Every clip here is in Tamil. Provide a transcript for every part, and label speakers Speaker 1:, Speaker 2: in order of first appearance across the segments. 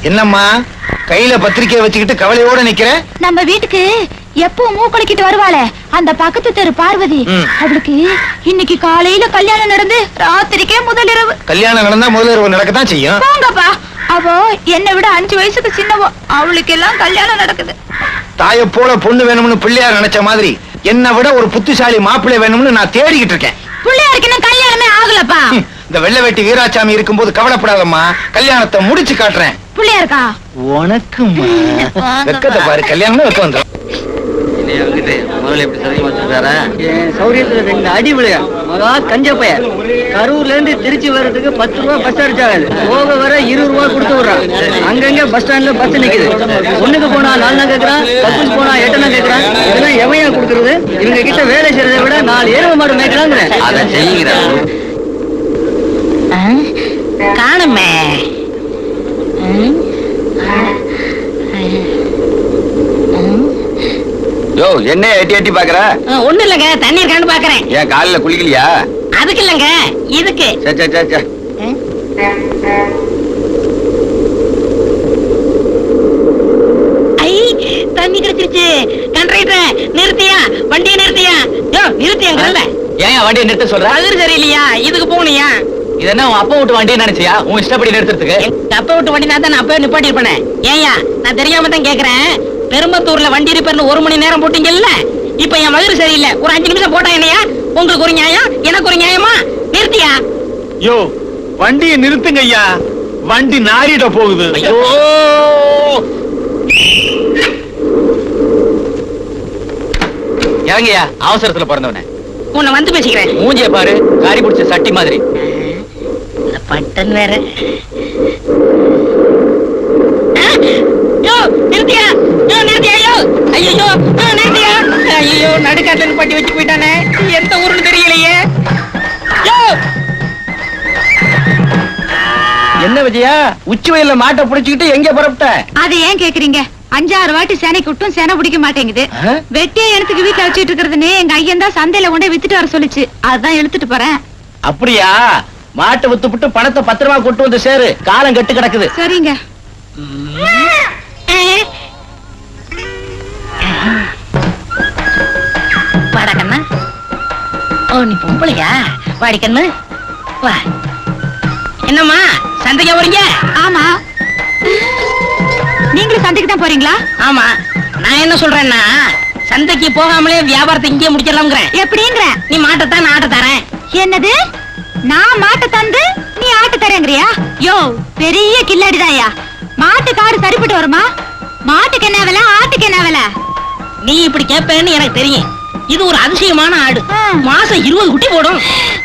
Speaker 1: என்னம்மா கையில பத்திரிக்கையை வச்சுக்கிட்டு கவலையோட நிக்கிற?
Speaker 2: நம்ம வீட்டுக்கு எப்பவும் மூக்கொலிக்கிட்டு வருவாளே அந்த பக்கத்து தெரு பார்வதி, அவளுக்கு இன்னைக்கு காலையில கல்யாணம் நடந்து ராத்திரிக்கே முதலிரவு.
Speaker 1: கல்யாணம் நடந்தா முதலிரவு நடக்கத்தான் செய்யும்.
Speaker 2: போங்கப்பா, அவ என்னை விட 5 வயசுக்கு சின்னவோ, அவளுக்கு எல்லாம் கல்யாணம் நடக்குது.
Speaker 1: தாயை போல பொண்ணு வேணும்னு பிள்ளையார் நினைச்ச மாதிரி என்னை விட ஒரு புத்திசாலி மாப்பிள்ளை வேணும்னு நான் தேடிக்கிட்டு இருக்கேன்.
Speaker 2: பிள்ளையாருக்கு இன்னும் கல்யாணமே ஆகலப்பா.
Speaker 1: இந்த வெள்ளை வேட்டி வீராசாமி இருக்கும்போது கவலைப்படாதம்மா, கல்யாணத்தை முடிச்சு காட்டுறேன்.
Speaker 2: பிள்ளையாருக்கா
Speaker 1: உனக்கு வெக்கத்தை பாரு, கல்யாணம் வெக்க வந்துடும்.
Speaker 3: சௌரியத்துல 2 அடி விளையா மகா கஞ்ச பைய. கரூர்ல இருந்து திருச்சி வர்றதுக்கு 10 ரூபா பஸ் சார்ஜ் ஆகுது. போக வர 20 ரூபா கொடுத்து விடுறான். அங்கங்க பஸ் ஸ்டாண்ட்ல பஸ் நிக்குது. ஒண்ணுக்கு போனா 4 கேக்குறான், பஸ்ஸுக்கு போனா 8 கேக்குறான். இதெல்லாம் எவையா கொடுக்கறது? இவங்க கிட்ட வேலை செய்யறதை விட 4 எருமை மாடு மேய்க்கலாங்கிற.
Speaker 4: அதை செய்யுங்கிறான்.
Speaker 2: காணுமே.
Speaker 4: யோ, என்ன எட்டி எட்டி பாக்குற?
Speaker 2: ஒண்ணு இல்லங்க, தண்ணி இருக்கான்னு பாக்குறேன்.
Speaker 4: ஏன் காலையில குளிக்கலையா?
Speaker 2: அதுக்கு இல்லங்க, இதுக்கு. ஐ, தண்ணி கிடைச்சிருச்சு. கண்டக்டர் நிறுத்தியா, வண்டியை நிறுத்தியா. யோ, நிறுத்தியாங்கல்ல.
Speaker 4: ஏன் வண்டியை நிறுத்த சொல்ற?
Speaker 2: அது சரியில்லையா, இதுக்கு போனியா?
Speaker 4: இது என்ன உன் அப்பா விட்டு வண்டியை நினைச்சியா? உன் இஷ்டப்படி நிறுத்துறதுக்கு?
Speaker 2: அப்பா விட்டு வண்டி நான் தான் அப்பவே நிப்பாட்டி இருப்பேன். ஏயா, நான் தெரியாம தான் கேக்குறேன். பெரும்பத்தூர்ல வண்டி ரிப்பேர்னு 1 மணி நேரம் போட்டீங்கல்ல, இப்ப என் வயிறு சரியில்லை, ஒரு 5 நிமிஷம் போட்டா என்னையா? உங்களுக்கு ஒரு நியாயம், எனக்கு ஒரு நியாயமா? நிறுத்தியா?
Speaker 1: யோ, வண்டியை நிறுத்துங்க ஐயா, வண்டி நாரிட போகுது.
Speaker 4: ஐயோ, இறங்கியா, அவசரத்துல பிறந்தவன.
Speaker 2: உன்னை வந்து பேசிக்கிறேன்.
Speaker 4: மூஞ்சிய பாரு, காரி பிடிச்ச சட்டி மாதிரி.
Speaker 2: பட்டன் வேற. நிறுத்தியா, நிறுத்தியா. ஐயோ, நிறுத்தியா. ஐயோ, நடுக்காட்டுல நிப்பாட்டி வச்சு போயிட்டானே, எந்த ஊருன்னு தெரியலையே.
Speaker 4: என்ன விஜயா, உச்சி வயல்ல மாட்டை புடிச்சுக்கிட்டு எங்க புறப்பட்ட?
Speaker 2: அது ஏன் கேக்குறீங்க? 5-6 வாட்டி சேனைக்கு விட்டும் சேனை பிடிக்க மாட்டேங்குது. வெட்டியா எனக்கு வீட்டுல வச்சுட்டு இருக்கிறதுன்னு எங்க ஐயன் தான் சந்தையில கொண்டே வித்துட்டு வர சொல்லிச்சு, அதான் இழுத்துட்டு போறேன்.
Speaker 4: அப்படியா? மாட்டை வித்துப்புட்டு பணத்தை 10 ரூபா கொண்டு வந்து சேரு, காலம் கெட்டு கிடக்குது.
Speaker 2: சரிங்க. வாடா கண்ணா. ஓ, நீ பொம்பளையா? வாடி கண்ணு, வா. என்னம்மா, சந்தைக்கு போறீங்க? ஆமா. நீங்களும் சந்தைக்கு தான் போறீங்களா? ஆமா. நான் என்ன சொல்றேன்னா, சந்தைக்கு போகாமலே வியாபாரத்தை இங்கே முடிச்சிடலாம்ங்கறேன். எப்படிங்கற? நீ மாட்டை தான், நான் ஆட்ட தரேன். என்னது? நான் மாட்டை தந்து நீ ஆட்ட தரேங்கறியா? யோ, பெரிய கில்லாடிதாயா. மாட்டு காடு சரிப்பட்டு வருமா? மாட்டுக்கு என்ன விலை, ஆட்டுக்கு என்ன விலை? நீ இப்படி கேட்பேன்னு எனக்கு தெரியும். இது ஒரு அதிசயமான ஆடு, மாசம் 20 குட்டி போடும்.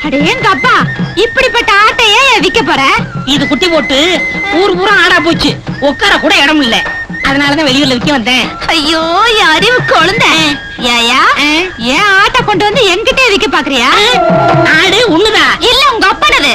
Speaker 2: அடேங்க அப்பா, இப்படிப்பட்ட ஆட்டை ஏன் விக்க போற? இது குட்டி போட்டு ஊர் பூரா ஆடா போச்சு, உட்கார கூட இடம் இல்ல, அதனாலதான் வெளியூர்ல விக்க வந்தேன். ஐயோ, அறிவு குழந்தை. ஏயா, ஏன் ஆட்டை கொண்டு வந்து என்கிட்ட விக்க பாக்குறியா? ஆடு உண்ணுதா இல்ல உங்க அப்பனது?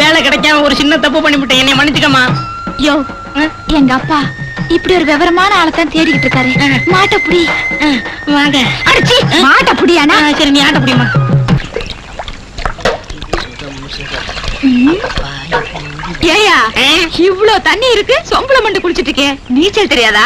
Speaker 2: வேலை கிடைக்காம ஒரு சின்ன தப்பு பண்ணிவிட்டேன், என்னை மன்னிச்சுக்கமா. யோ, எங்க அப்பா இப்படி ஒரு விவரமான ஆளத்தான் தேடிக்கிட்டு இருக்காரு. மாட்டை புடி. வாங்க. அடிச்சி மாட்டை புடியானா? சரி, நீ ஆட்ட புடிமா. ஏயா, இவ்ளோ தண்ணி இருக்கு, சொம்பள மண்டு குளிச்சிட்டு இருக்கே, நீச்சல் தெரியாதா?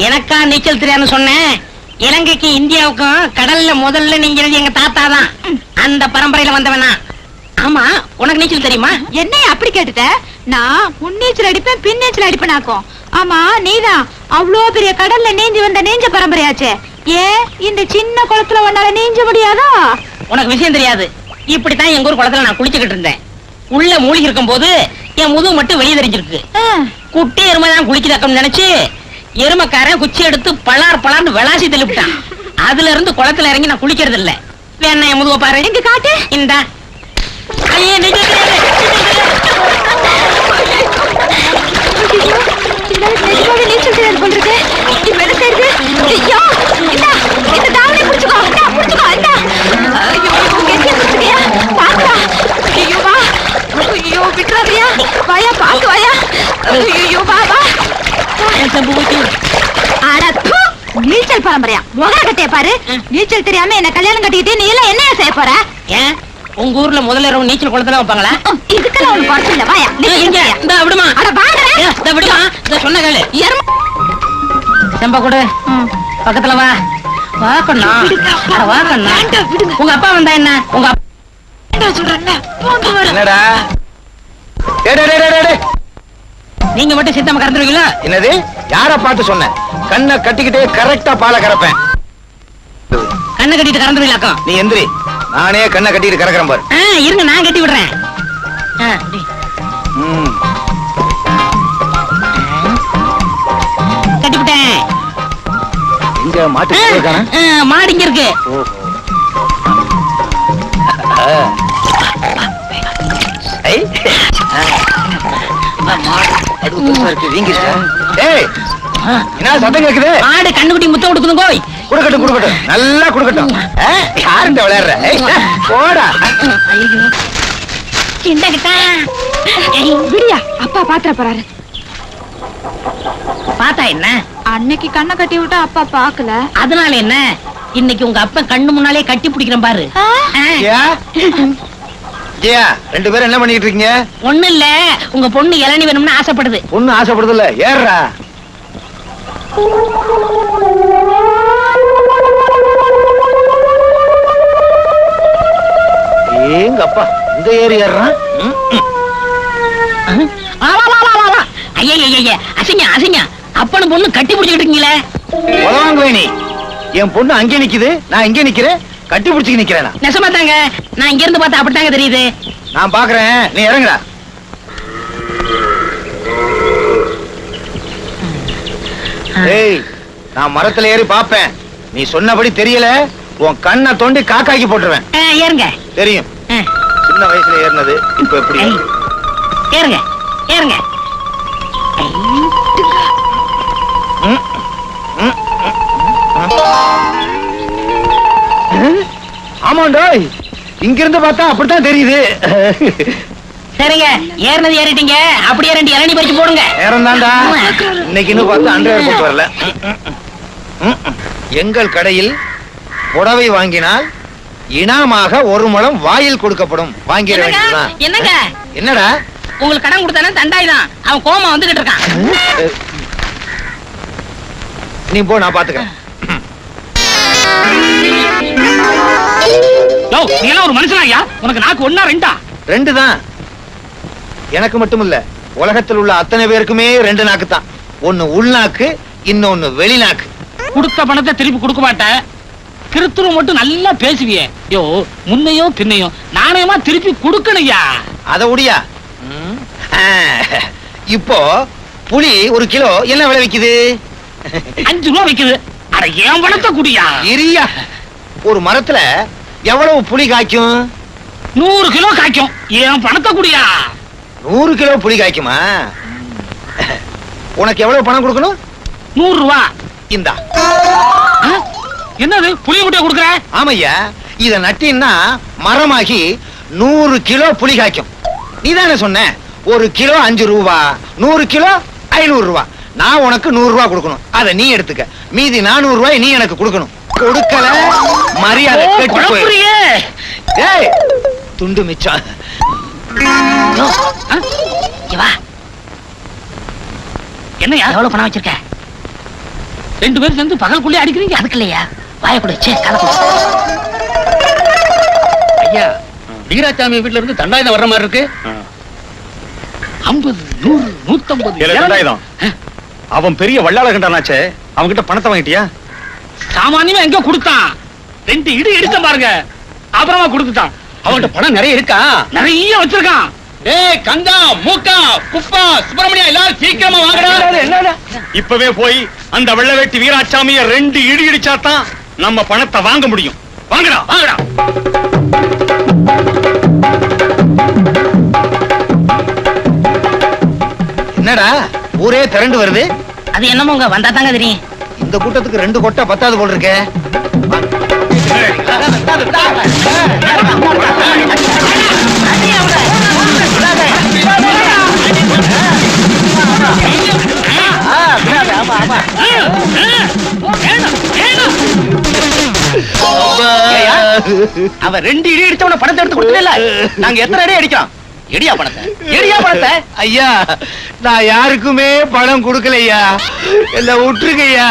Speaker 2: எனக்கா நீச்சல் தெரியாதுன்னு சொன்னேன். இலங்கைக்கு இந்தியாவுக்கும் கடல்ல முதல்ல நீங்க எங்க தாத்தா தான், அந்த பரம்பரையில வந்தவனா. ஆமா, உனக்கு நீச்சல் தெரியுமா? என்னைய அப்படி கேட்டுட்ட? நான் முன்னீச்சல் அடிப்பேன், பின்னீச்சல் அடிப்பேனாக்கும். ஆமா, நீதான் அவ்வளோ பெரிய கடல்ல நீந்தி வந்த நீஞ்ச பரம்பரையாச்சே, ஏன் இந்த சின்ன குளத்துல உன்னால நீஞ்ச முடியாதா? உனக்கு விஷயம் தெரியாது. இப்படித்தான் எங்க ஊர் குளத்துல நான் குளிச்சுக்கிட்டு இருந்தேன். உள்ள மூழ்கி இருக்கும் போது என் முதுகு மட்டும் வெளியே தெரிஞ்சிருக்கு. குட்டி எருமை தான் குளிக்குதாக்கம் நினைச்சு எருமைக்காரன் குச்சி எடுத்து பலார் பலார்னு விளாசி தெளிப்பிட்டான். அதுல இருந்து குளத்துல இறங்கி நான் குளிக்கிறது இல்ல. வேணா என் முதுக பாரு. எங்க காட்டு. இந்தா. ஐயே, நீச்சல் தெரியாது போல இருக்கு. இப்ப என்ன செய்யுது? ஐயோ, இந்தா, இந்த தாவணி புடிச்சுக்கோ. இந்தா, புடிச்சுக்கோ. இந்தா. ஐயோ, கெட்டியா புடிச்சுக்கியா? பாத்துடா. ஐயோ, வா. ஐயோ, விட்டுறாதியா? வாயா, பாத்து வாயா. ஐயோ, வா வா. அடப்பு, நீச்சல் பரம்பரையா? முக கட்டைய பாரு. நீச்சல் தெரியாம என்ன கல்யாணம் கட்டிக்கிட்டு நீ எல்லாம் என்ன செய்ய போற? ஏன் உங்க ஊர்ல முதல்ல இரவு நீச்சல் குளத்துல வைப்பாங்களா?
Speaker 5: இதுக்கெல்லாம் ஒரு குறைச்சல் இல்ல வாயா
Speaker 2: இங்க இந்த விடுமா,
Speaker 5: அட வாங்கடா
Speaker 2: இந்த விடுமா, இந்த சொன்ன கேளு. செம்ப கொடு, பக்கத்துல வா. வா கண்ணா, அட வா கண்ணா. உங்க அப்பா வந்தா என்ன? உங்க அப்பா
Speaker 5: சொல்றேன்ல போங்க வர
Speaker 1: என்னடா? டேய், டேய், டேய், டேய், டேய்.
Speaker 2: நீங்க மட்டும் சித்தமா கறந்துருவீங்களா?
Speaker 1: என்னது? யார பார்த்து சொன்ன? கண்ணை கட்டிக்கிட்டே கரெக்டா பாலை கறப்பேன்.
Speaker 2: கண்ணை கட்டிட்டு கறந்துருவீங்களாக்கும்.
Speaker 1: நீ எந்திரி, நானே கண்ணை கட்டிட்டு கறக்குறேன் பாரு.
Speaker 2: இருங்க நான் கட்டி விடுறேன். அப்படி.
Speaker 1: ம்.
Speaker 2: கட்டிவிட்டேன்.
Speaker 1: இங்க மாட்டு இருக்கானே.
Speaker 2: மாடு இங்க இருக்கு.
Speaker 1: ஐ. அடுத்து பெருசா இருக்கு, வீங்கிருச்சா? ஏய், என்ன சத்தம் கேக்குது?
Speaker 2: மாடு கண்ணுக்குட்டி முத்தம் கொடுக்குது கோய்.
Speaker 1: குடுக்கட்டும், குடுக்கட்டும், நல்லா குடுக்கட்டும். யாருண்ட விளையாடுற? ஏய், போடா.
Speaker 2: சின்னகிட்டா
Speaker 5: விடியா அப்பா பாத்திர போறாரு.
Speaker 2: பார்த்தா என்ன?
Speaker 5: அன்னைக்கு கண்ணை கட்டி விட்டா அப்பா பாக்கல.
Speaker 2: அதனால என்ன? இன்னைக்கு உங்க அப்பா கண்ணு முன்னாலே கட்டி பிடிக்கிறேன் பாரு.
Speaker 1: ஜெயா, ஜெயா, ரெண்டு பேரும் என்ன பண்ணிட்டு இருக்கீங்க?
Speaker 2: ஒண்ணு இல்ல, உங்க பொண்ணு இளநீ வேணும்னு ஆசைப்படுது.
Speaker 1: பொண்ணு ஆசைப்படுது இல்ல, ஏறுறா. ஏங்க அப்பா, இந்த ஏறி ஏறுறான்.
Speaker 2: ஐயா அசிங்க அசிங்க, அப்பனு பொண்ணு கட்டி பிடிச்சிட்டு இருக்கீங்களே.
Speaker 1: உதவாங்க நீ. என் பொண்ணு அங்கே நிக்குது, நான் இங்கே நிக்கிறேன். கட்டி பிடிச்சி நிக்கிறேன்.
Speaker 2: நெசமா தாங்க, நான் இங்க இருந்து பார்த்தா அப்படித்தாங்க தெரியுது.
Speaker 1: நான் பாக்குறேன், நீ இறங்குடா. ஏய், நான் மரத்துல ஏறி பாப்பேன். நீ சொன்னபடி தெரியல, உன் கண்ணை தோண்டி காக்காக்கி போட்டுருவேன்.
Speaker 2: ஏறுங்க.
Speaker 1: தெரியும், சின்ன வயசுல ஏறினது இப்ப எப்படி?
Speaker 2: ஏறுங்க ஏறுங்க.
Speaker 1: ம், ம், ஆமாண்டோய், இங்க இருந்து பார்த்தா அப்படித்தான் தெரியுது.
Speaker 2: சரிங்க, ஏறினது ஏறிட்டீங்க. அப்படியே ரெண்டு இளநீ பறிச்சு போடுங்க.
Speaker 1: நேரம் தாண்டா, இன்னைக்கு இன்னும் பார்த்தா அன்றைய போட்டு வரல. எங்கள் கடையில் புடவை வாங்கினால் இனாமாக 1 முழம் வாயில் கொடுக்கப்படும். வாங்கிட வேண்டியதுதான்.
Speaker 2: என்னங்க
Speaker 1: என்னடா?
Speaker 2: உங்களுக்கு கடன் கொடுத்தானே தண்டாய் தான். அவன் கோமா வந்துகிட்டு இருக்கான்.
Speaker 1: நீ போ, நான் பாத்துக்கிறேன்.
Speaker 4: நீ எல்லாம் ஒரு மனுஷனாயா? உனக்கு நாக்கு ஒண்ணா ரெண்டா?
Speaker 1: 2 தான். எனக்கு மட்டும் இல்ல, உலகத்தில் உள்ள அத்தனை பேருக்குமே 2 நாக்கு தான். ஒன்னு உள்நாக்கு, இன்னொன்னு வெளிநாக்கு.
Speaker 4: கொடுத்த பணத்தை திருப்பி கொடுக்க மாட்டேன். கிருத்துரு மட்டும் நல்லா பேசுவியே. யோ, முன்னையும் பின்னையும் நாணயமா திருப்பி கொடுக்கணையா?
Speaker 1: அத உடியா. இப்போ புளி 1 கிலோ என்ன விலை விக்குது?
Speaker 4: 5 ரூபா வைக்குது. அட ஏன் பணத்தை குடியா?
Speaker 1: இரியா. ஒரு மரத்துல எவ்வளவு புளி காய்க்கும்?
Speaker 4: 100 கிலோ காய்க்கும். ஏன் பணத்தை குடியா?
Speaker 1: 100 கிலோ புளி காய்க்குமா? உனக்கு எவ்வளவு பணம் கொடுக்கணும்?
Speaker 4: 100 ரூபா.
Speaker 1: இந்தா.
Speaker 4: என்னது புளிய முட்டைய கொடுக்குற?
Speaker 1: ஆமையா, இத நட்டின்னா மரமாகி 100 கிலோ புளி காய்க்கும். நீதானே சொன்ன 1 கிலோ 5 ரூபா, 100 கிலோ 500 ரூபா. நான் உனக்கு 100 ரூபா கொடுக்கணும். அத நீ எடுத்துக்க. மீதி 400 ரூபாய் நீ எனக்கு கொடுக்கணும். கொடுக்கல மரியாதை கெட்டு போயிடும்.
Speaker 4: குழப்புறியே.
Speaker 1: ஏய், துண்டு மிச்சம்.
Speaker 2: வா.
Speaker 4: என்னையா?
Speaker 2: எவ்வளவு பணம் வச்சிருக்க?
Speaker 4: 2 பேரும் சேர்ந்து பகல்குள்ளே அடிக்கிறீங்க.
Speaker 2: அதுக்கு இல்லையா, வாய கொடு. சே, கால கொடு.
Speaker 4: ஐயா, வீராசாமி வீட்டுல இருந்து தண்டாயுதம் வர்ற மாதிரி இருக்கு. 50, 100, 150.
Speaker 1: அவன் பெரிய வள்ளாள கண்டானாச்சே, அவன் கிட்ட பணத்தை வாங்கிட்டியா?
Speaker 4: சாமானியமா எங்க கொடுத்தான்? 2 இடி எடுத்த பாருங்க, அப்புறமா கொடுத்துட்டான்.
Speaker 1: அவன்கிட்ட பணம் நிறைய இருக்கா?
Speaker 4: நிறைய வச்சிருக்கான். ஏய் கங்கா, மூக்கா, குப்பா, சுப்பிரமணியா, எல்லாரும் சீக்கிரமா வாங்கடா.
Speaker 6: இப்பவே போய் அந்த வெள்ளை வேட்டி வீராசாமிய 2 இடி இடிச்சாதான் நம்ம பணத்தை வாங்க முடியும். வாங்கடா, வாங்கடா.
Speaker 1: என்னடா ஊரே திரண்டு வருது?
Speaker 2: அது என்னமோங்க, வந்தா தாங்க தெரியும்.
Speaker 1: இந்த கூட்டத்துக்கு 2 கொட்டை பத்தாது போல் இருக்கே.
Speaker 3: அவன் 2 இடி அடிச்சவன பணத்தை எடுத்து கொடுத்தல நாங்க எத்தனை அடி அடிக்கிறோம் எடியா பணத்தை
Speaker 1: ஐயா நான் யாருக்குமே பணம் கொடுக்கலையா என்ன விட்டுருங்கய்யா.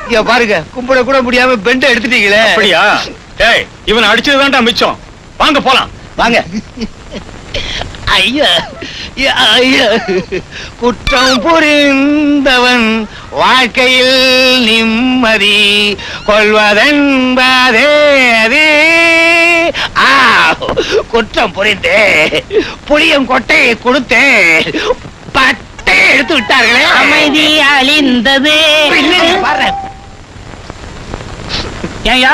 Speaker 1: இங்க பாருங்க கும்பிட கூட முடியாம பெண்டை எடுத்துட்டீங்களே.
Speaker 6: அப்படியா? டேய் இவனை அடிச்சதுதான்டா மிச்சம். வாங்க போலாம்.
Speaker 3: வாங்க.
Speaker 1: ஐயா ஐயா குற்றம் புரிந்தவன் வாழ்க்கையில் நிம்மதி கொள்வதென்பதே அது. குற்றம் புரிந்தே புளியம் கொட்டையை கொடுத்தே பட்டை எடுத்து விட்டார்களே.
Speaker 2: அமைதி அழிந்தது.
Speaker 1: பாரு.
Speaker 4: ஏயா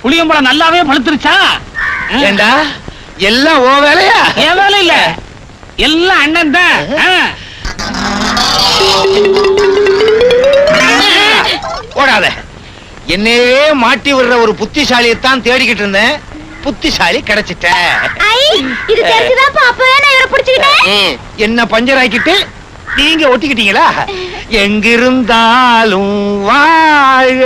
Speaker 4: புளியம்பழம் நல்லாவே பழுத்துருச்சா?
Speaker 1: ஏண்டா எல்லாம் ஓ வேலையா?
Speaker 4: என் வேலை இல்ல, எல்லாம் அண்ணன் தான்.
Speaker 1: ஓடாத. என்னையே மாட்டி விடுற ஒரு புத்திசாலியைத்தான் தேடிக்கிட்டு இருந்தேன். புத்திசாலி கிடைச்சிட்டேன்.
Speaker 5: இது தெரிஞ்சுதான் அப்பவே நான் இவரை பிடிச்சுக்கிட்டேன்.
Speaker 1: என்ன பஞ்சர் ஆக்கிட்டு நீங்க ஒட்டிக்கிட்டீங்களா? எங்கிருந்தாலும் வாழ்க.